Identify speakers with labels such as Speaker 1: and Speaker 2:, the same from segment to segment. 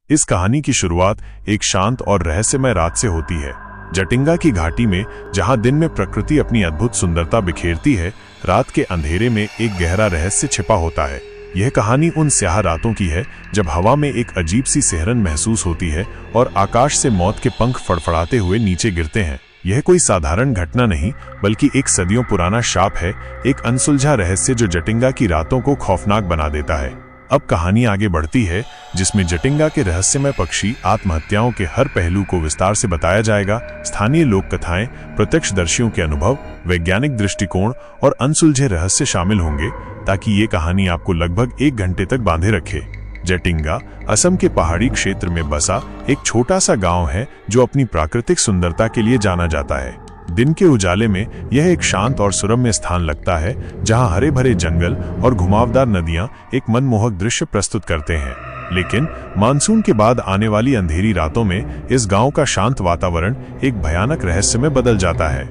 Speaker 1: इस कहानी की शुरुआत एक शांत और रहस्यमय रात से होती है। जटिंगा की घाटी में, जहां दिन में प्रकृति अपनी अद्भुत सुंदरता बिखेरती है, रात के अंधेरे में एक गहरा रहस्य छिपा होता है। यह कहानी उन स्याह रातों की है जब हवा में एक अजीब सी सिहरन महसूस होती है और आकाश से मौत के पंख फड़फड़ाते हुए नीचे गिरते हैं। यह कोई साधारण घटना नहीं, बल्कि एक सदियों पुराना शाप है, एक अनसुलझा रहस्य जो जटिंगा की रातों को खौफनाक बना देता है। अब कहानी आगे बढ़ती है, जिसमें जटिंगा के रहस्यमय पक्षी आत्महत्याओं के हर पहलू को विस्तार से बताया जाएगा। स्थानीय लोक कथाएं, प्रत्यक्षदर्शियों के अनुभव, वैज्ञानिक दृष्टिकोण और अनसुलझे रहस्य शामिल होंगे, ताकि ये कहानी आपको लगभग 1 घंटे तक बांधे रखे। जटिंगा असम के पहाड़ी क्षेत्र में बसा एक छोटा सा गांव है, जो अपनी प्राकृतिक सुंदरता के लिए जाना जाता है। दिन के उजाले में यह एक शांत और सुरम्य स्थान लगता है, जहां हरे भरे जंगल और घुमावदार नदियां एक मनमोहक दृश्य प्रस्तुत करते हैं। लेकिन मानसून के बाद आने वाली अंधेरी रातों में इस गांव का शांत वातावरण एक भयानक रहस्य में बदल जाता है।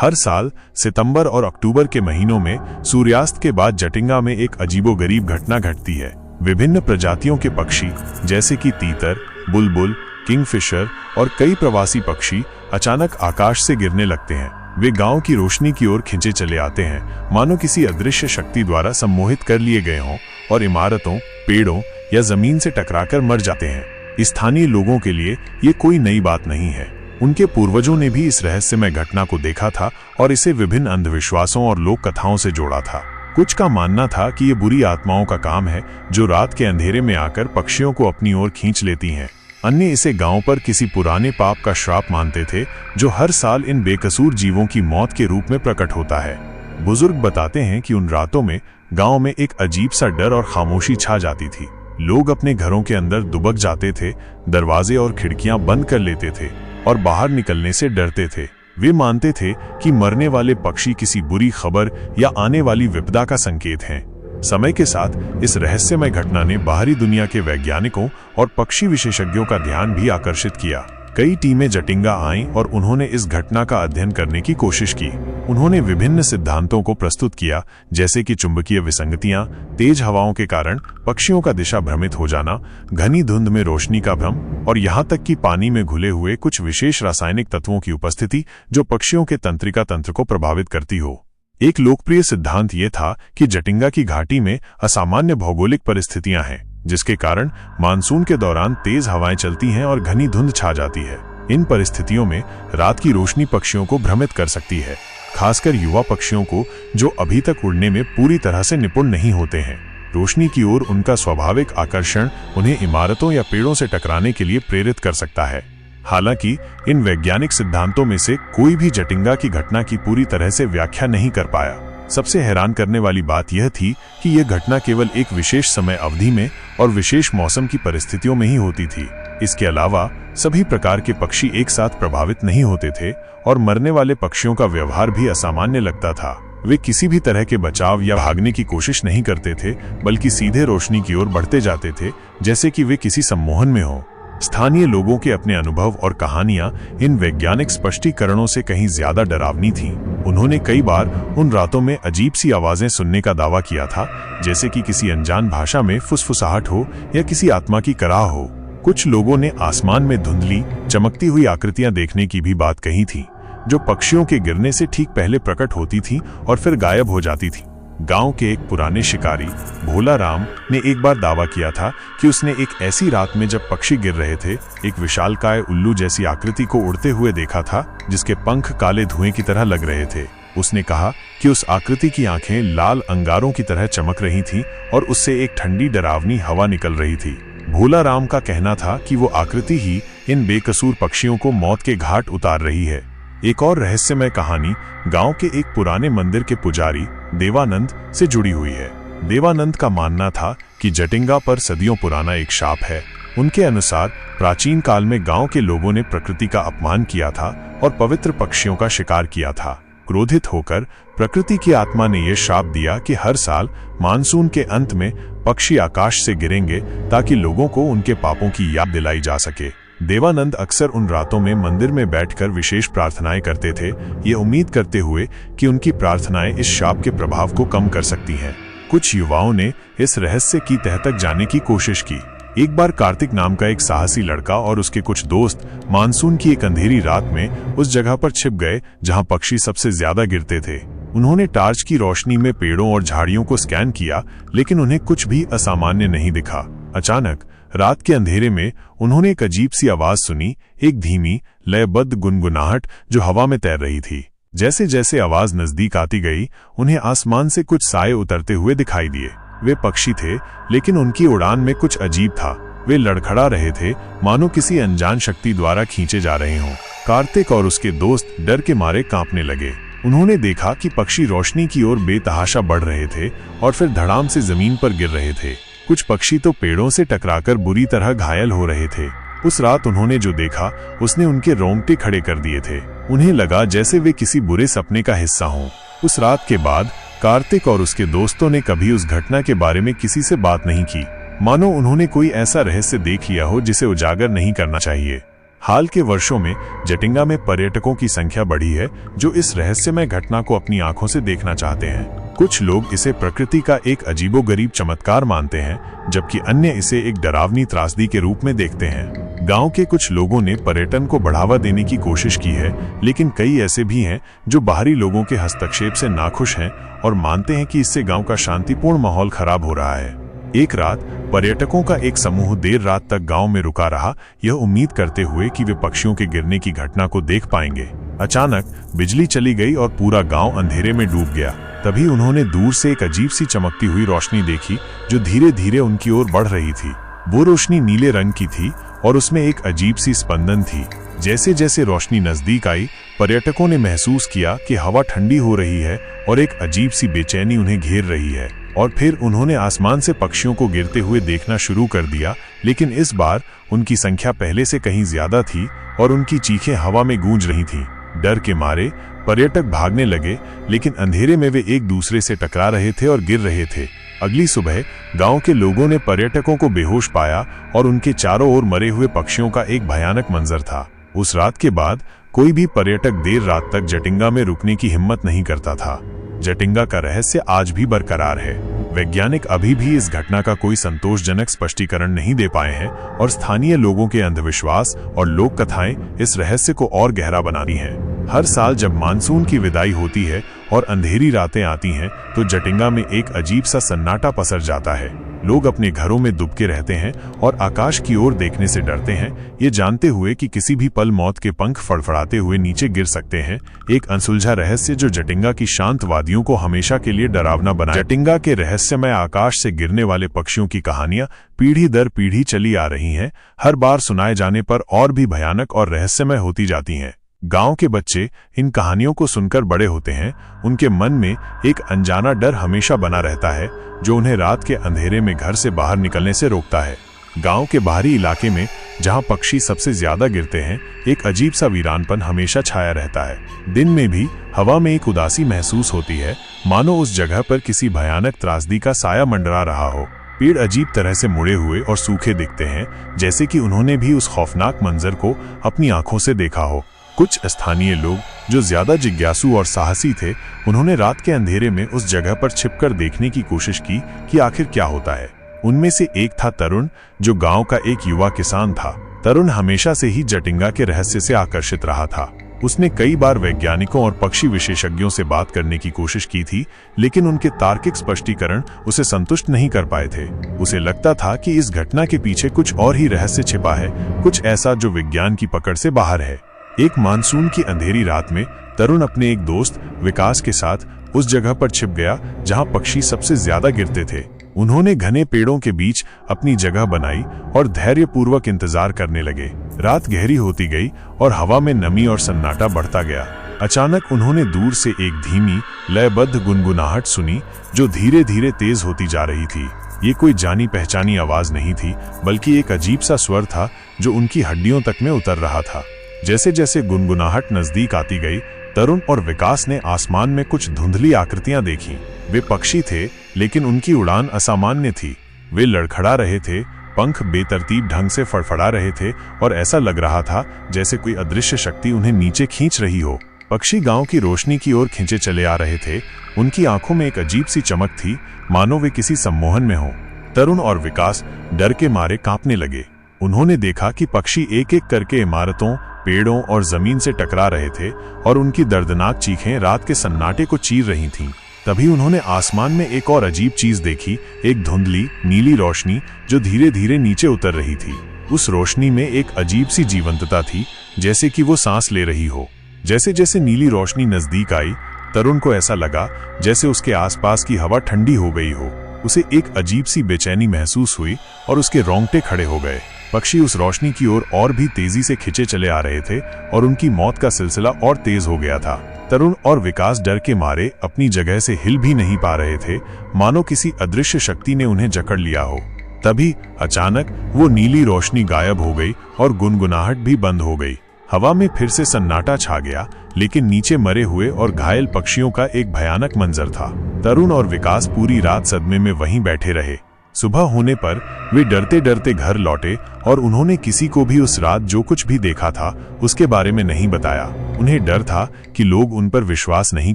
Speaker 1: हर साल सितंबर और अक्टूबर के महीनों में सूर्यास्त के बाद जटिंगा में एक अजीबोगरीब घटना घटती है। विभिन्न प्रजातियों के पक्षी जैसे कि तीतर, बुलबुल, किंगफिशर और कई प्रवासी पक्षी अचानक आकाश से गिरने लगते हैं। वे गांव की रोशनी की ओर खिंचे चले आते हैं, मानो किसी अदृश्य शक्ति द्वारा सम्मोहित कर लिए गए हों, और इमारतों, पेड़ों या जमीन से टकराकर मर जाते हैं। स्थानीय लोगों के लिए ये कोई नई बात नहीं है। उनके पूर्वजों ने भी इस रहस्यमय घटना को देखा था और इसे विभिन्न अंधविश्वासों और लोक कथाओं से जोड़ा था। कुछ का मानना था कि ये बुरी आत्माओं का काम है, जो रात के अंधेरे में आकर पक्षियों को अपनी ओर खींच लेती हैं। अन्य इसे गांव पर किसी पुराने पाप का श्राप मानते थे, जो हर साल इन बेकसूर जीवों की मौत के रूप में प्रकट होता है। बुजुर्ग बताते हैं कि उन रातों में गांव में एक अजीब सा डर और खामोशी छा जाती थी। लोग अपने घरों के अंदर दुबक जाते थे, दरवाजे और खिड़कियां बंद कर लेते थे और बाहर निकलने से डरते थे। वे मानते थे कि मरने वाले पक्षी किसी बुरी खबर या आने वाली विपदा का संकेत हैं। समय के साथ इस रहस्यमय घटना ने बाहरी दुनिया के वैज्ञानिकों और पक्षी विशेषज्ञों का ध्यान भी आकर्षित किया। कई टीमें जटिंगा आईं और उन्होंने इस घटना का अध्ययन करने की कोशिश की। उन्होंने विभिन्न सिद्धांतों को प्रस्तुत किया, जैसे कि चुंबकीय विसंगतियां, तेज हवाओं के कारण पक्षियों का दिशा भ्रमित हो जाना, घनी धुंध में रोशनी का भ्रम, और यहाँ तक कि पानी में घुले हुए कुछ विशेष रासायनिक तत्वों की उपस्थिति जो पक्षियों के तंत्रिका तंत्र को प्रभावित करती हो। एक लोकप्रिय सिद्धांत ये था कि जटिंगा की घाटी में असामान्य भौगोलिक परिस्थितियां हैं, जिसके कारण मानसून के दौरान तेज हवाएं चलती हैं और घनी धुंध छा जाती है। इन परिस्थितियों में रात की रोशनी पक्षियों को भ्रमित कर सकती है, खासकर युवा पक्षियों को, जो अभी तक उड़ने में पूरी तरह से निपुण नहीं होते हैं। रोशनी की ओर उनका स्वाभाविक आकर्षण उन्हें इमारतों या पेड़ों से टकराने के लिए प्रेरित कर सकता है। हालांकि इन वैज्ञानिक सिद्धांतों में से कोई भी जटिंगा की घटना की पूरी तरह से व्याख्या नहीं कर पाया। सबसे हैरान करने वाली बात यह थी कि यह घटना केवल एक विशेष समय अवधि में और विशेष मौसम की परिस्थितियों में ही होती थी। इसके अलावा सभी प्रकार के पक्षी एक साथ प्रभावित नहीं होते थे, और मरने वाले पक्षियों का व्यवहार भी असामान्य लगता था। वे किसी भी तरह के बचाव या भागने की कोशिश नहीं करते थे, बल्कि सीधे रोशनी की ओर बढ़ते जाते थे, जैसे कि वे किसी सम्मोहन में हों। स्थानीय लोगों के अपने अनुभव और कहानियां इन वैज्ञानिक स्पष्टीकरणों से कहीं ज्यादा डरावनी थीं। उन्होंने कई बार उन रातों में अजीब सी आवाजें सुनने का दावा किया था, जैसे कि किसी अनजान भाषा में फुसफुसाहट हो या किसी आत्मा की कराह हो। कुछ लोगों ने आसमान में धुंधली, चमकती हुई आकृतियां देखने की भी बात कही थी, जो पक्षियों के गिरने से ठीक पहले प्रकट होती थी और फिर गायब हो जाती थी। गांव के एक पुराने शिकारी भोला राम ने एक बार दावा किया था कि उसने एक ऐसी रात में, जब पक्षी गिर रहे थे, एक विशालकाय उल्लू जैसी आकृति को उड़ते हुए देखा था, जिसके पंख काले धुएं की तरह लग रहे थे। उसने कहा कि उस आकृति की आंखें लाल अंगारों की तरह चमक रही थीं और उससे एक ठंडी डरावनी हवा निकल रही थी। भोला राम का कहना था कि वो आकृति ही इन बेकसूर पक्षियों को मौत के घाट उतार रही है। एक और रहस्यमय कहानी गांव के एक पुराने मंदिर के पुजारी देवानंद से जुड़ी हुई है। देवानंद का मानना था कि जटिंगा पर सदियों पुराना एक शाप है। उनके अनुसार प्राचीन काल में गांव के लोगों ने प्रकृति का अपमान किया था और पवित्र पक्षियों का शिकार किया था। क्रोधित होकर प्रकृति की आत्मा ने यह श्राप दिया कि हर साल मानसून के अंत में पक्षी आकाश से गिरेंगे, ताकि लोगों को उनके पापों की याद दिलाई जा सके। देवानंद अक्सर उन रातों में मंदिर में बैठकर विशेष प्रार्थनाएं करते थे, ये उम्मीद करते हुए कि उनकी प्रार्थनाएं इस शाप के प्रभाव को कम कर सकती हैं। कुछ युवाओं ने इस रहस्य की तह तक जाने की कोशिश की, एक बार कार्तिक नाम का एक साहसी लड़का और उसके कुछ दोस्त मानसून की एक अंधेरी रात में उस जगह पर छिप गए जहां पक्षी सबसे ज्यादा गिरते थे। उन्होंने टार्च की रोशनी में पेड़ों और झाड़ियों को स्कैन किया, लेकिन उन्हें कुछ भी असामान्य नहीं दिखा। अचानक रात के अंधेरे में उन्होंने एक अजीब सी आवाज सुनी, एक धीमी लयबद्ध गुनगुनाहट जो हवा में तैर रही थी। जैसे जैसे आवाज नजदीक आती गई, उन्हें आसमान से कुछ साए उतरते हुए दिखाई दिए। वे पक्षी थे, लेकिन उनकी उड़ान में कुछ अजीब था। वे लड़खड़ा रहे थे, मानो किसी अनजान शक्ति द्वारा खींचे जा रहे हों। कार्तिक और उसके दोस्त डर के मारे कांपने लगे। उन्होंने देखा कि पक्षी रोशनी की ओर बेतहाशा बढ़ रहे थे और फिर धड़ाम से जमीन पर गिर रहे थे। कुछ पक्षी तो पेड़ों से टकराकर बुरी तरह घायल हो रहे थे। उस रात उन्होंने जो देखा उसने उनके रोंगटे खड़े कर दिए थे। उन्हें लगा जैसे वे किसी बुरे सपने का हिस्सा हों। उस रात के बाद कार्तिक और उसके दोस्तों ने कभी उस घटना के बारे में किसी से बात नहीं की, मानो उन्होंने कोई ऐसा रहस्य देख लिया हो जिसे उजागर नहीं करना चाहिए। हाल के वर्षों में जटिंगा में पर्यटकों की संख्या बढ़ी है जो इस रहस्यमय घटना को अपनी आंखों से देखना चाहते हैं। कुछ लोग इसे प्रकृति का एक अजीबोगरीब चमत्कार मानते हैं, जबकि अन्य इसे एक डरावनी त्रासदी के रूप में देखते हैं। गांव के कुछ लोगों ने पर्यटन को बढ़ावा देने की कोशिश की है, लेकिन कई ऐसे भी हैं जो बाहरी लोगों के हस्तक्षेप से नाखुश हैं और मानते हैं कि इससे गांव का शांतिपूर्ण माहौल खराब हो रहा है। एक रात पर्यटकों का एक समूह देर रात तक गांव में रुका रहा, यह उम्मीद करते हुए कि वे पक्षियों के गिरने की घटना को देख पाएंगे। अचानक बिजली चली गई और पूरा गांव अंधेरे में डूब गया। तभी उन्होंने दूर से एक अजीब सी चमकती हुई रोशनी देखी जो धीरे धीरे उनकी ओर बढ़ रही थी। वो रोशनी नीले रंग की थी और उसमें एक अजीब सी स्पंदन थी। जैसे जैसे रोशनी नजदीक आई, पर्यटकों ने महसूस किया कि हवा ठंडी हो रही है और एक अजीब सी बेचैनी उन्हें घेर रही है। और फिर उन्होंने आसमान से पक्षियों को गिरते हुए देखना शुरू कर दिया, लेकिन इस बार उनकी संख्या पहले से कहीं ज्यादा थी और उनकी चीखें हवा में गूंज रही थीं। डर के मारे पर्यटक भागने लगे, लेकिन अंधेरे में वे एक दूसरे से टकरा रहे थे और गिर रहे थे। अगली सुबह गांव के लोगों ने पर्यटकों को बेहोश पाया और उनके चारों ओर मरे हुए पक्षियों का एक भयानक मंजर था। उस रात के बाद कोई भी पर्यटक देर रात तक जटिंगा में रुकने की हिम्मत नहीं करता था। जटिंगा का रहस्य आज भी बरकरार है। वैज्ञानिक अभी भी इस घटना का कोई संतोषजनक स्पष्टीकरण नहीं दे पाए हैं और स्थानीय लोगों के अंधविश्वास और लोक कथाएं इस रहस्य को और गहरा बनाती हैं। हर साल जब मानसून की विदाई होती है और अंधेरी रातें आती हैं, तो जटिंगा में एक अजीब सा सन्नाटा पसर जाता है। लोग अपने घरों में दुबके रहते हैं और आकाश की ओर देखने से डरते हैं, ये जानते हुए कि किसी भी पल मौत के पंख फड़फड़ाते हुए नीचे गिर सकते हैं। एक अनसुलझा रहस्य जो जटिंगा की शांत वादियों को हमेशा के लिए डरावना बना। जटिंगा के रहस्यमय आकाश से गिरने वाले पक्षियों की कहानियां पीढ़ी दर पीढ़ी चली आ रही हैं, हर बार सुनाए जाने पर और भी भयानक और रहस्यमय होती जाती हैं। गांव के बच्चे इन कहानियों को सुनकर बड़े होते हैं। उनके मन में एक अनजाना डर हमेशा बना रहता है जो उन्हें रात के अंधेरे में घर से बाहर निकलने से रोकता है। गांव के बाहरी इलाके में जहां पक्षी सबसे ज्यादा गिरते हैं, एक अजीब सा वीरानपन हमेशा छाया रहता है। दिन में भी हवा में एक उदासी महसूस होती है, मानो उस जगह पर किसी भयानक त्रासदी का साया मंडरा रहा हो। पेड़ अजीब तरह से मुड़े हुए और सूखे दिखते हैं, जैसे कि उन्होंने भी उस खौफनाक मंजर को अपनी आंखों से देखा हो। कुछ स्थानीय लोग जो ज्यादा जिज्ञासु और साहसी थे, उन्होंने रात के अंधेरे में उस जगह पर छिपकर देखने की कोशिश की कि आखिर क्या होता है। उनमें से एक था तरुण, जो गांव का एक युवा किसान था। तरुण हमेशा से ही जटिंगा के रहस्य से आकर्षित रहा था। उसने कई बार वैज्ञानिकों और पक्षी विशेषज्ञों से बात करने की कोशिश की थी, लेकिन उनके तार्किक स्पष्टीकरण उसे संतुष्ट नहीं कर पाए थे। उसे लगता था कि इस घटना के पीछे कुछ और ही रहस्य छिपा है, कुछ ऐसा जो विज्ञान की पकड़ से बाहर है। एक मानसून की अंधेरी रात में तरुण अपने एक दोस्त विकास के साथ उस जगह पर छिप गया जहां पक्षी सबसे ज्यादा गिरते थे। उन्होंने घने पेड़ों के बीच अपनी जगह बनाई और धैर्यपूर्वक इंतजार करने लगे। रात गहरी होती गई और हवा में नमी और सन्नाटा बढ़ता गया। अचानक उन्होंने दूर से एक धीमी लयबद्ध गुनगुनाहट सुनी जो धीरे धीरे तेज होती जा रही थी। ये कोई जानी पहचानी आवाज नहीं थी, बल्कि एक अजीब सा स्वर था जो उनकी हड्डियों तक में उतर रहा था। जैसे जैसे गुनगुनाहट नजदीक आती गई, तरुण और विकास ने आसमान में कुछ धुंधली आकृतियां देखीं। वे पक्षी थे, लेकिन उनकी उड़ान असामान्य थी। वे लड़खड़ा रहे थे, पंख बेतरतीब ढंग से फड़फड़ा रहे थे और ऐसा लग रहा था जैसे कोई अदृश्य शक्ति उन्हें नीचे खींच रही हो। पक्षी गांव की रोशनी की ओर खींचे चले आ रहे थे। उनकी आंखों में एक अजीब सी चमक थी, मानो वे किसी सम्मोहन में हों। तरुण और विकास डर के मारे कांपने लगे। उन्होंने देखा कि पक्षी एक एक करके इमारतों, पेड़ों और जमीन से टकरा रहे थे और उनकी दर्दनाक चीखें रात के सन्नाटे को चीर रही थीं। तभी उन्होंने आसमान में एक और अजीब चीज देखी, एक धुंधली नीली रोशनी जो धीरे धीरे नीचे उतर रही थी। उस रोशनी में एक अजीब सी जीवंतता थी, जैसे कि वो सांस ले रही हो। जैसे जैसे नीली रोशनी नजदीक आई, तरुण को ऐसा लगा जैसे उसके आसपास की हवा ठंडी हो गई हो। उसे एक अजीब सी बेचैनी महसूस हुई और उसके रोंगटे खड़े हो गए। पक्षी उस रोशनी की ओर और भी तेजी से खिंचे चले आ रहे थे और उनकी मौत का सिलसिला और तेज हो गया था। तरुण और विकास डर के मारे अपनी जगह से हिल भी नहीं पा रहे थे, मानो किसी अदृश्य शक्ति ने उन्हें जकड़ लिया हो। तभी अचानक वो नीली रोशनी गायब हो गई और गुनगुनाहट भी बंद हो गई। हवा में फिर से सन्नाटा छा गया, लेकिन नीचे मरे हुए और घायल पक्षियों का एक भयानक मंजर था। तरुण और विकास पूरी रात सदमे में वहीं बैठे रहे। सुबह होने पर वे डरते डरते घर लौटे और उन्होंने किसी को भी उस रात जो कुछ भी देखा था उसके बारे में नहीं बताया। उन्हें डर था कि लोग उन पर विश्वास नहीं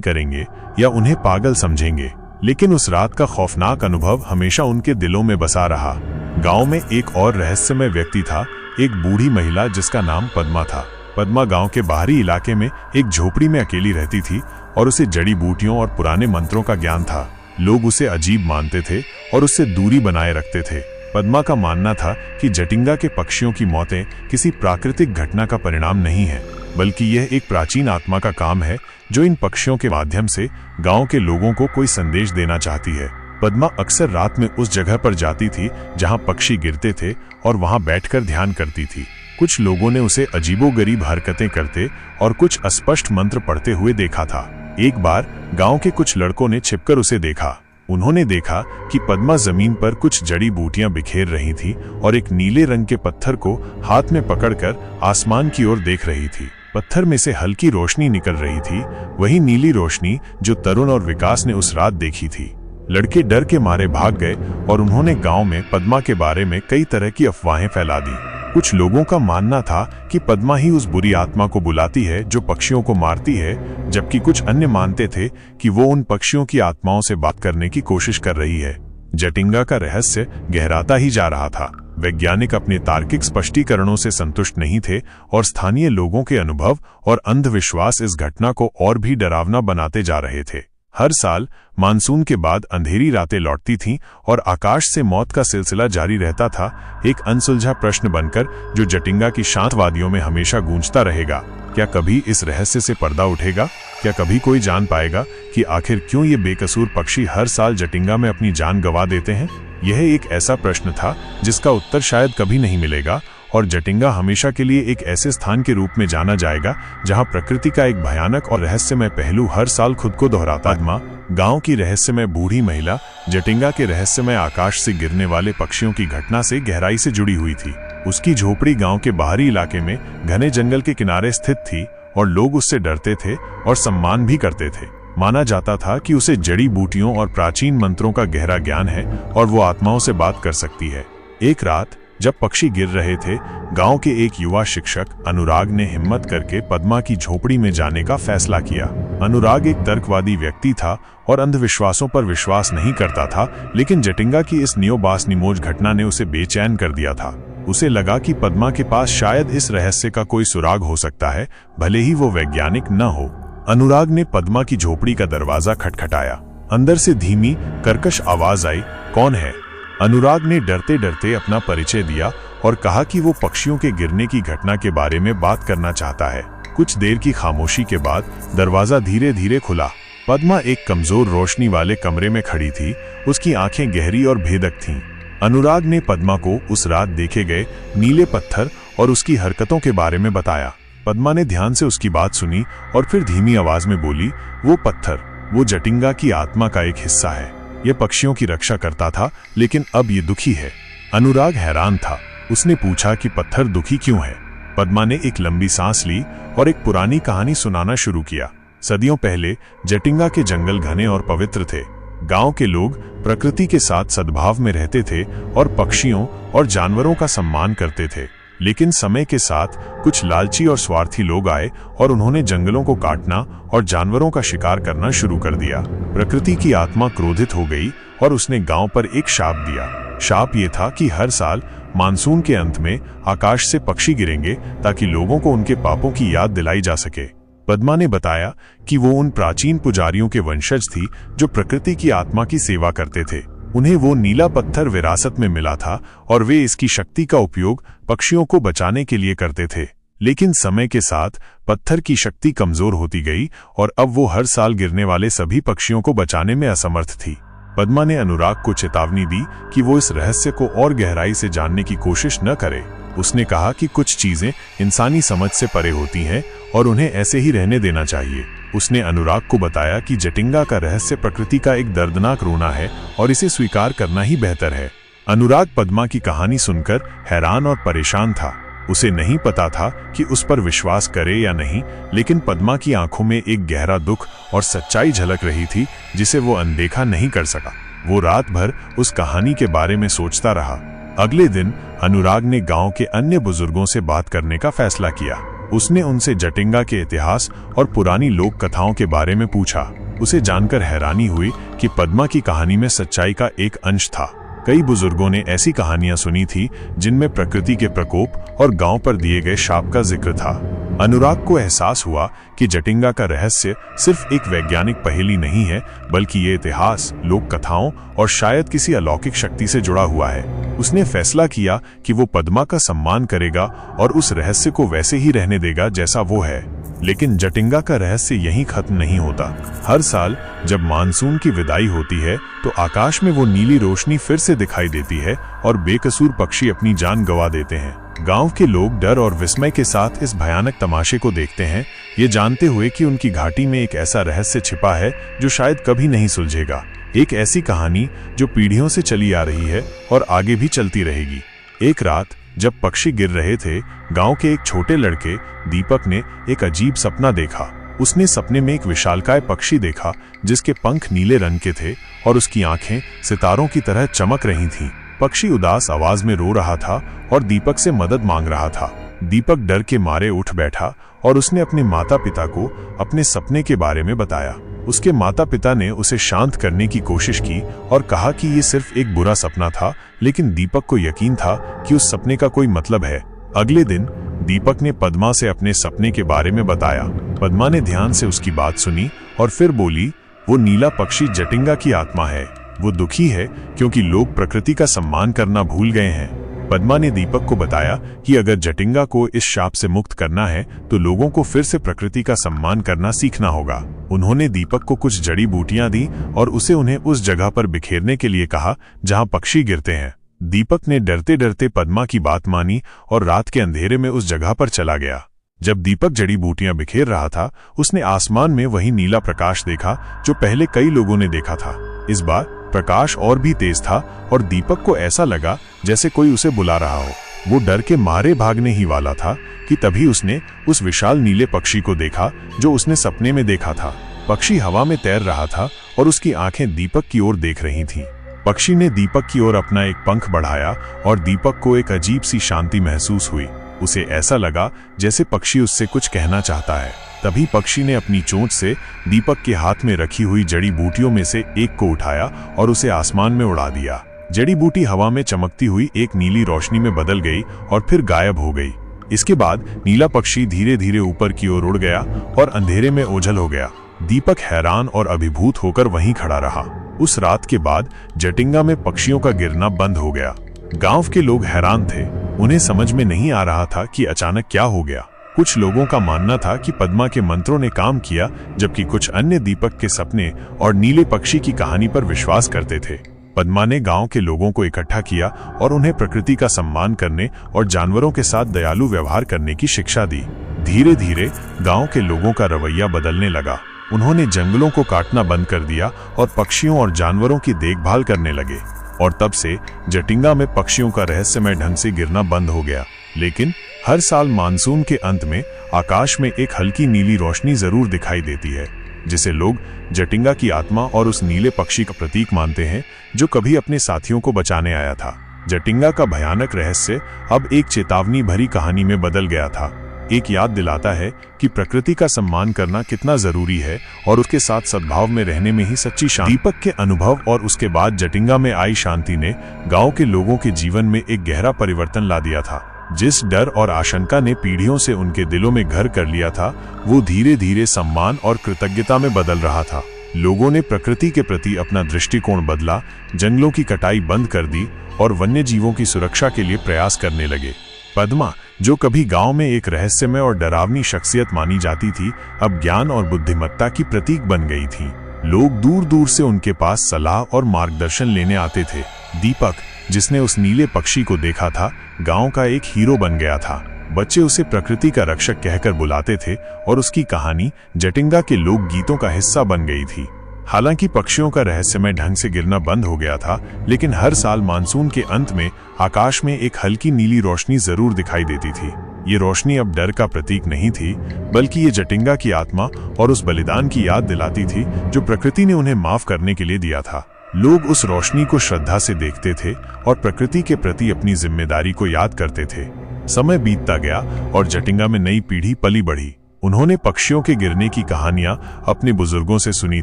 Speaker 1: करेंगे या उन्हें पागल समझेंगे। लेकिन उस रात का खौफनाक अनुभव हमेशा उनके दिलों में बसा रहा। गांव में एक और रहस्यमय व्यक्ति था, एक बूढ़ी महिला जिसका नाम पद्मा था। पद्मा गांव के बाहरी इलाके में एक झोपड़ी में अकेली रहती थी और उसे जड़ी बूटियों और पुराने मंत्रों का ज्ञान था। लोग उसे अजीब मानते थे और उससे दूरी बनाए रखते थे। पद्मा का मानना था कि जटिंगा के पक्षियों की मौतें किसी प्राकृतिक घटना का परिणाम नहीं है, बल्कि यह एक प्राचीन आत्मा का काम है जो इन पक्षियों के माध्यम से गांव के लोगों को कोई संदेश देना चाहती है। पद्मा अक्सर रात में उस जगह पर जाती थी जहां पक्षी गिरते थे और वहां बैठकर ध्यान करती थी। कुछ लोगों ने उसे अजीबोगरीब हरकतें करते और कुछ अस्पष्ट मंत्र पढ़ते हुए देखा था। एक बार गांव के कुछ लड़कों ने छिपकर उसे देखा। उन्होंने देखा कि पद्मा जमीन पर कुछ जड़ी बूटियां बिखेर रही थी और एक नीले रंग के पत्थर को हाथ में पकड़कर आसमान की ओर देख रही थी। पत्थर में से हल्की रोशनी निकल रही थी, वही नीली रोशनी जो तरुण और विकास ने उस रात देखी थी। लड़के डर के मारे भाग गए और उन्होंने गांव में पद्मा के बारे में कई तरह की अफवाहें फैला दी। कुछ लोगों का मानना था कि पद्मा ही उस बुरी आत्मा को बुलाती है जो पक्षियों को मारती है, जबकि कुछ अन्य मानते थे कि वो उन पक्षियों की आत्माओं से बात करने की कोशिश कर रही है। जटिंगा का रहस्य गहराता ही जा रहा था। वैज्ञानिक अपने तार्किक स्पष्टीकरणों से संतुष्ट नहीं थे और स्थानीय लोगों के अनुभव और अंधविश्वास इस घटना को और भी डरावना बनाते जा रहे थे। हर साल मानसून के बाद अंधेरी रातें लौटती थीं और आकाश से मौत का सिलसिला जारी रहता था, एक अनसुलझा प्रश्न बनकर जो जटिंगा की शांत वादियों में हमेशा गूंजता रहेगा। क्या कभी इस रहस्य से पर्दा उठेगा? क्या कभी कोई जान पाएगा कि आखिर क्यों ये बेकसूर पक्षी हर साल जटिंगा में अपनी जान गंवा देते हैं? यह एक ऐसा प्रश्न था जिसका उत्तर शायद कभी नहीं मिलेगा और जटिंगा हमेशा के लिए एक ऐसे स्थान के रूप में जाना जाएगा जहां प्रकृति का एक भयानक और रहस्यमय पहलू हर साल खुद को दोहराता है। गांव की रहस्यमय बूढ़ी महिला जटिंगा के रहस्यमय आकाश से गिरने वाले पक्षियों की घटना से गहराई से जुड़ी हुई थी। उसकी झोपड़ी गांव के बाहरी इलाके में घने जंगल के किनारे स्थित थी और लोग उससे डरते थे और सम्मान भी करते थे। माना जाता था कि उसे जड़ी बूटियों और प्राचीन मंत्रों का गहरा ज्ञान है और वो आत्माओं से बात कर सकती है। एक रात जब पक्षी गिर रहे थे, गांव के एक युवा शिक्षक अनुराग ने हिम्मत करके पद्मा की झोपड़ी में जाने का फैसला किया। अनुराग एक तर्कवादी व्यक्ति था और अंधविश्वासों पर विश्वास नहीं करता था, लेकिन जटिंगा की इस नियोबास निमोज घटना ने उसे बेचैन कर दिया था। उसे लगा कि पद्मा के पास शायद इस रहस्य का कोई सुराग हो सकता है, भले ही वो वैज्ञानिक न हो। अनुराग ने पद्मा की झोपड़ी का दरवाजा खटखटाया। अंदर से धीमी कर्कश आवाज आई, कौन है? अनुराग ने डरते डरते अपना परिचय दिया और कहा कि वो पक्षियों के गिरने की घटना के बारे में बात करना चाहता है। कुछ देर की खामोशी के बाद दरवाजा धीरे धीरे खुला। पद्मा एक कमजोर रोशनी वाले कमरे में खड़ी थी, उसकी आंखें गहरी और भेदक थीं। अनुराग ने पद्मा को उस रात देखे गए नीले पत्थर और उसकी हरकतों के बारे में बताया। पद्मा ने ध्यान से उसकी बात सुनी और फिर धीमी आवाज में बोली, वो पत्थर वो जटिंगा की आत्मा का एक हिस्सा है। यह पक्षियों की रक्षा करता था, लेकिन अब ये दुखी है। अनुराग हैरान था। उसने पूछा कि पत्थर दुखी क्यों है? पद्मा ने एक लंबी सांस ली और एक पुरानी कहानी सुनाना शुरू किया। सदियों पहले जटिंगा के जंगल घने और पवित्र थे। गांव के लोग प्रकृति के साथ सद्भाव में रहते थे और पक्षियों और जानवरों का सम्मान करते थे। लेकिन समय के साथ कुछ लालची और स्वार्थी लोग आए और उन्होंने जंगलों को काटना और जानवरों का शिकार करना शुरू कर दिया। प्रकृति की आत्मा क्रोधित हो गई और उसने गांव पर एक शाप दिया। शाप ये था कि हर साल मानसून के अंत में आकाश से पक्षी गिरेंगे ताकि लोगों को उनके पापों की याद दिलाई जा सके। पद्मा ने बताया कि वो उन प्राचीन पुजारियों के वंशज थी जो प्रकृति की आत्मा की सेवा करते थे। उन्हें वो नीला पत्थर विरासत में मिला था और वे इसकी शक्ति का उपयोग पक्षियों को बचाने के लिए करते थे। लेकिन समय के साथ पत्थर की शक्ति कमजोर होती गई और अब वो हर साल गिरने वाले सभी पक्षियों को बचाने में असमर्थ थी। पद्मा ने अनुराग को चेतावनी दी कि वो इस रहस्य को और गहराई से जानने की कोशिश न करे। उसने कहा कि कुछ चीजें इंसानी समझ से परे होती हैं और उन्हें ऐसे ही रहने देना चाहिए। उसने अनुराग को बताया कि जटिंगा का रहस्य प्रकृति का एक दर्दनाक रोना है और इसे स्वीकार करना ही बेहतर है। अनुराग पद्मा की कहानी सुनकर हैरान और परेशान था। उसे नहीं पता था कि उस पर विश्वास करे या नहीं, लेकिन पद्मा की आंखों में एक गहरा दुख और सच्चाई झलक रही थी जिसे वो अनदेखा नहीं कर सका। वो रात भर उस कहानी के बारे में सोचता रहा। अगले दिन अनुराग ने गांव के अन्य बुजुर्गों से बात करने का फैसला किया। उसने उनसे जटिंगा के इतिहास और पुरानी लोक कथाओं के बारे में पूछा। उसे जानकर हैरानी हुई कि पद्मा की कहानी में सच्चाई का एक अंश था। कई बुजुर्गों ने ऐसी कहानियां सुनी थी जिनमें प्रकृति के प्रकोप और गांव पर दिए गए शाप का जिक्र था। अनुराग को एहसास हुआ कि जटिंगा का रहस्य सिर्फ एक वैज्ञानिक पहेली नहीं है, बल्कि ये इतिहास, लोक कथाओं और शायद किसी अलौकिक शक्ति से जुड़ा हुआ है। उसने फैसला किया कि वो पद्मा का सम्मान करेगा और उस रहस्य को वैसे ही रहने देगा जैसा वो है। लेकिन जटिंगा का रहस्य यहीं खत्म नहीं होता। हर साल जब मानसून की विदाई होती है तो आकाश में वो नीली रोशनी फिर से दिखाई देती है और बेकसूर पक्षी अपनी जान गंवा देते हैं। गांव के लोग डर और विस्मय के साथ इस भयानक तमाशे को देखते हैं, ये जानते हुए कि उनकी घाटी में एक ऐसा रहस्य छिपा है जो शायद कभी नहीं सुलझेगा। एक ऐसी कहानी जो पीढ़ियों से चली आ रही है और आगे भी चलती रहेगी। एक रात जब पक्षी गिर रहे थे, गांव के एक छोटे लड़के दीपक ने एक अजीब सपना देखा। उसने सपने में एक विशालकाय पक्षी देखा जिसके पंख नीले रंग के थे और उसकी आंखें सितारों की तरह चमक रही थीं। पक्षी उदास आवाज में रो रहा था और दीपक से मदद मांग रहा था। दीपक डर के मारे उठ बैठा और उसने अपने माता पिता को अपने सपने के बारे में बताया। उसके माता पिता ने उसे शांत करने की कोशिश की और कहा कि ये सिर्फ एक बुरा सपना था, लेकिन दीपक को यकीन था कि उस सपने का कोई मतलब है। अगले दिन दीपक ने पद्मा से अपने सपने के बारे में बताया। पद्मा ने ध्यान से उसकी बात सुनी और फिर बोली, वो नीला पक्षी जटिंगा की आत्मा है। वो दुखी है क्योंकि लोग प्रकृति का सम्मान करना भूल गए हैं। पद्मा ने दीपक को बताया कि अगर जटिंगा को इस शाप से मुक्त करना है तो लोगों को फिर से प्रकृति का सम्मान करना सीखना होगा। उन्होंने दीपक को कुछ जड़ी बूटियां दी और उसे उन्हें उस जगह पर बिखेरने के लिए कहा जहां पक्षी गिरते हैं। दीपक ने डरते डरते पद्मा की बात मानी और रात के अंधेरे में उस जगह पर चला गया। जब दीपक जड़ी बूटियां बिखेर रहा था, उसने आसमान में वही नीला प्रकाश देखा जो पहले कई लोगों ने देखा था। इस बार प्रकाश और भी तेज था और दीपक को ऐसा लगा जैसे कोई उसे बुला रहा हो। वो डर के मारे भागने ही वाला था कि तभी उसने उस विशाल नीले पक्षी को देखा जो उसने सपने में देखा था। पक्षी हवा में तैर रहा था और उसकी आंखें दीपक की ओर देख रही थीं। पक्षी ने दीपक की ओर अपना एक पंख बढ़ाया और दीपक को एक अजीब सी शांति महसूस हुई। उसे ऐसा लगा जैसे पक्षी उससे कुछ कहना चाहता है। तभी पक्षी ने अपनी चोंच से दीपक के हाथ में रखी हुई जड़ी बूटियों में से एक को उठाया और उसे आसमान में उड़ा दिया। जड़ी बूटी हवा में चमकती हुई एक नीली रोशनी में बदल गई और फिर गायब हो गई। इसके बाद नीला पक्षी धीरे धीरे ऊपर की ओर उड़ गया और अंधेरे में ओझल हो गया। दीपक हैरान और अभिभूत होकर वहीं खड़ा रहा। उस रात के बाद जटिंगा में पक्षियों का गिरना बंद हो गया। गांव के लोग हैरान थे। उन्हें समझ में नहीं आ रहा था कि अचानक क्या हो गया। कुछ लोगों का मानना था कि पद्मा के मंत्रों ने काम किया, जबकि कुछ अन्य दीपक के सपने और नीले पक्षी की कहानी पर विश्वास करते थे। पद्मा ने गांव के लोगों को इकट्ठा किया और उन्हें प्रकृति का सम्मान करने और जानवरों के साथ दयालु व्यवहार करने की शिक्षा दी। धीरे धीरे गांव के लोगों का रवैया बदलने लगा। उन्होंने जंगलों को काटना बंद कर दिया और पक्षियों और जानवरों की देखभाल करने लगे। और तब से जटिंगा में पक्षियों का रहस्यमय ढंग से गिरना बंद हो गया। लेकिन हर साल मानसून के अंत में आकाश में एक हल्की नीली रोशनी जरूर दिखाई देती है, जिसे लोग जटिंगा की आत्मा और उस नीले पक्षी का प्रतीक मानते हैं जो कभी अपने साथियों को बचाने आया था। जटिंगा का भयानक रहस्य अब एक चेतावनी भरी कहानी में बदल गया था। एक याद दिलाता है कि प्रकृति का सम्मान करना कितना जरूरी है और उसके साथ सद्भाव में रहने में ही सच्ची शांति। दीपक के अनुभव और उसके बाद जटिंगा में आई शांति ने गांव के लोगों के जीवन में एक गहरा परिवर्तन ला दिया था। जिस डर और आशंका ने पीढ़ियों से उनके दिलों में घर कर लिया था, वो धीरे धीरे सम्मान और कृतज्ञता में बदल रहा था। लोगों ने प्रकृति के प्रति अपना दृष्टिकोण बदला, जंगलों की कटाई बंद कर दी और वन्य जीवों की सुरक्षा के लिए प्रयास करने लगे। पद्मा, जो कभी गांव में एक रहस्यमय और डरावनी शख्सियत मानी जाती थी, अब ज्ञान और बुद्धिमत्ता की प्रतीक बन गई थी। लोग दूर दूर से उनके पास सलाह और मार्गदर्शन लेने आते थे। दीपक, जिसने उस नीले पक्षी को देखा था, गांव का एक हीरो बन गया था। बच्चे उसे प्रकृति का रक्षक कहकर बुलाते थे और उसकी कहानी जटिंगा के लोक गीतों का हिस्सा बन गई थी। हालांकि पक्षियों का रहस्यमय ढंग से गिरना बंद हो गया था, लेकिन हर साल मानसून के अंत में आकाश में एक हल्की नीली रोशनी जरूर दिखाई देती थी। ये रोशनी अब डर का प्रतीक नहीं थी, बल्कि ये जटिंगा की आत्मा और उस बलिदान की याद दिलाती थी जो प्रकृति ने उन्हें माफ करने के लिए दिया था। लोग उस रोशनी को श्रद्धा से देखते थे और प्रकृति के प्रति अपनी जिम्मेदारी को याद करते थे। समय बीतता गया और जटिंगा में नई पीढ़ी पली बढ़ी। उन्होंने पक्षियों के गिरने की कहानियां अपने बुजुर्गों से सुनी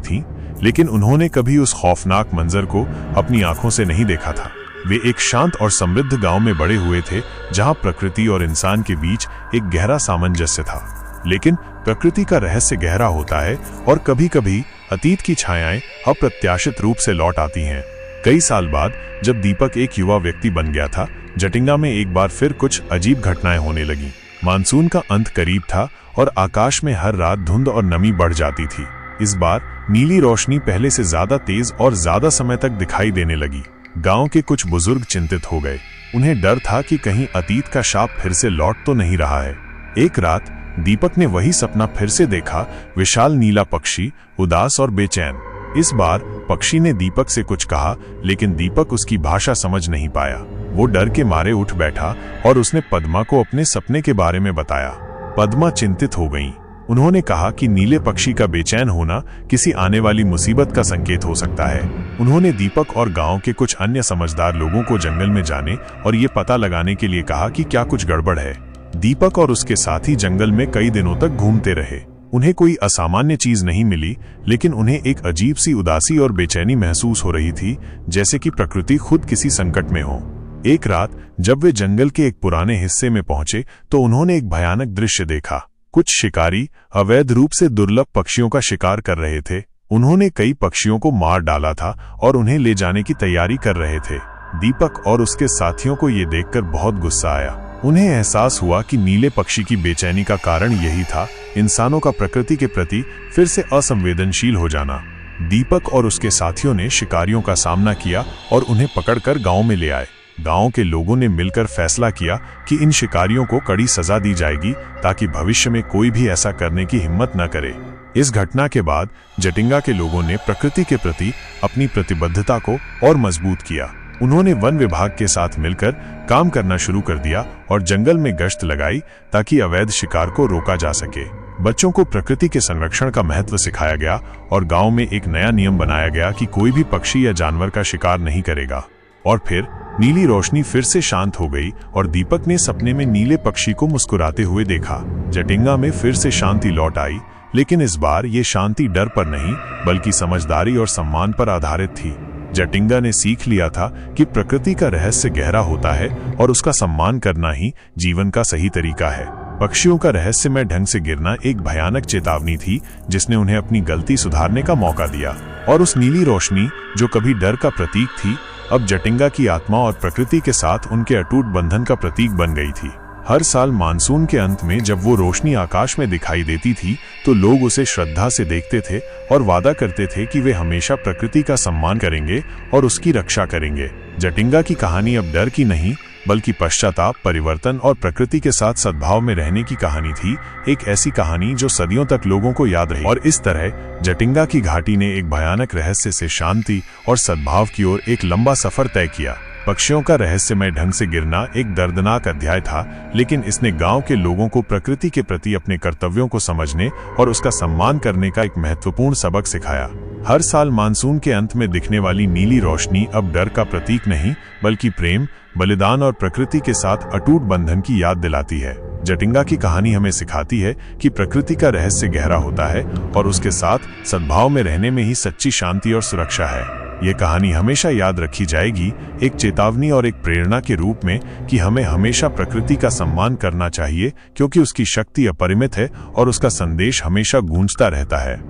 Speaker 1: थीं, लेकिन उन्होंने कभी उस खौफनाक मंजर को अपनी आंखों से नहीं देखा था। वे एक शांत और समृद्ध गांव में बड़े हुए थे, जहां प्रकृति और इंसान के बीच एक गहरा सामंजस्य था। लेकिन प्रकृति का रहस्य गहरा होता है और कभी कभी अतीत की छायाएं अप्रत्याशित रूप से लौट आती हैं। कई साल बाद जब दीपक एक युवा व्यक्ति बन गया था, जटिंगा में एक बार फिर कुछ अजीब घटनाएं होने लगी। मानसून का अंत करीब था और आकाश में हर रात धुंध और नमी बढ़ जाती थी। इस बार नीली रोशनी पहले से ज्यादा तेज और ज्यादा समय तक दिखाई देने लगी। गांव के कुछ बुजुर्ग चिंतित हो गए। उन्हें डर था कि कहीं अतीत का शाप फिर से लौट तो नहीं रहा है। एक रात दीपक ने वही सपना फिर से देखा, विशाल नीला पक्षी, उदास और बेचैन। इस बार पक्षी ने दीपक से कुछ कहा, लेकिन दीपक उसकी भाषा समझ नहीं पाया। वो डर के मारे उठ बैठा और उसने पद्मा को अपने सपने के बारे में बताया। पद्मा चिंतित हो गईं। उन्होंने कहा कि नीले पक्षी का बेचैन होना किसी आने वाली मुसीबत का संकेत हो सकता है। उन्होंने दीपक और गांव के कुछ अन्य समझदार लोगों को जंगल में जाने और ये पता लगाने के लिए कहा कि क्या कुछ गड़बड़ है। दीपक और उसके साथी जंगल में कई दिनों तक घूमते रहे। उन्हें कोई असामान्य चीज नहीं मिली, लेकिन उन्हें एक अजीब सी उदासी और बेचैनी महसूस हो रही थी, जैसे कि प्रकृति खुद किसी संकट में हो। एक रात जब वे जंगल के एक पुराने हिस्से में पहुंचे तो उन्होंने एक भयानक दृश्य देखा। कुछ शिकारी अवैध रूप से दुर्लभ पक्षियों का शिकार कर रहे थे। उन्होंने कई पक्षियों को मार डाला था और उन्हें ले जाने की तैयारी कर रहे थे। दीपक और उसके साथियों को ये देखकर बहुत गुस्सा आया। उन्हें एहसास हुआ कि नीले पक्षी की बेचैनी का कारण यही था, इंसानों का प्रकृति के प्रति फिर से असंवेदनशील हो जाना। दीपक और उसके साथियों ने शिकारियों का सामना किया और उन्हें पकड़कर गांव में ले आए। गांव के लोगों ने मिलकर फैसला किया कि इन शिकारियों को कड़ी सजा दी जाएगी, ताकि भविष्य में कोई भी ऐसा करने की हिम्मत न करे। इस घटना के बाद जटिंगा के लोगों ने प्रकृति के प्रति अपनी प्रतिबद्धता को और मजबूत किया। उन्होंने वन विभाग के साथ मिलकर काम करना शुरू कर दिया और जंगल में गश्त लगाई, ताकि अवैध शिकार को रोका जा सके। बच्चों को प्रकृति के संरक्षण का महत्व सिखाया गया और गांव में एक नया नियम बनाया गया कि कोई भी पक्षी या जानवर का शिकार नहीं करेगा। और फिर नीली रोशनी फिर से शांत हो गई और दीपक ने सपने में नीले पक्षी को मुस्कुराते हुए देखा। जटिंगा में फिर से शांति लौट आई, लेकिन इस बार ये शांति डर पर नहीं, बल्कि समझदारी और सम्मान पर आधारित थी। जटिंगा ने सीख लिया था कि प्रकृति का रहस्य गहरा होता है और उसका सम्मान करना ही जीवन का सही तरीका है। पक्षियों का रहस्यमय ढंग से गिरना एक भयानक चेतावनी थी, जिसने उन्हें अपनी गलती सुधारने का मौका दिया। और उस नीली रोशनी, जो कभी डर का प्रतीक थी, अब जटिंगा की आत्मा और प्रकृति के साथ उनके अटूट बंधन का प्रतीक बन गई थी। हर साल मानसून के अंत में जब वो रोशनी आकाश में दिखाई देती थी, तो लोग उसे श्रद्धा से देखते थे और वादा करते थे कि वे हमेशा प्रकृति का सम्मान करेंगे और उसकी रक्षा करेंगे। जटिंगा की कहानी अब डर की नहीं, बल्कि पश्चाताप, परिवर्तन और प्रकृति के साथ सद्भाव में रहने की कहानी थी। एक ऐसी कहानी जो सदियों तक लोगों को याद रही। और इस तरह जटिंगा की घाटी ने एक भयानक रहस्य से शांति और सद्भाव की ओर एक लंबा सफर तय किया। पक्षियों का रहस्यमय ढंग से गिरना एक दर्दनाक अध्याय था, लेकिन इसने गांव के लोगों को प्रकृति के प्रति अपने कर्तव्यों को समझने और उसका सम्मान करने का एक महत्वपूर्ण सबक सिखाया। हर साल मानसून के अंत में दिखने वाली नीली रोशनी अब डर का प्रतीक नहीं, बल्कि प्रेम, बलिदान और प्रकृति के साथ अटूट बंधन की याद दिलाती है। जटिंगा की कहानी हमें सिखाती है कि प्रकृति का रहस्य गहरा होता है और उसके साथ सद्भाव में रहने में ही सच्ची शांति और सुरक्षा है। ये कहानी हमेशा याद रखी जाएगी, एक चेतावनी और एक प्रेरणा के रूप में कि हमें हमेशा प्रकृति का सम्मान करना चाहिए, क्योंकि उसकी शक्ति अपरिमित है और उसका संदेश हमेशा गूंजता रहता है।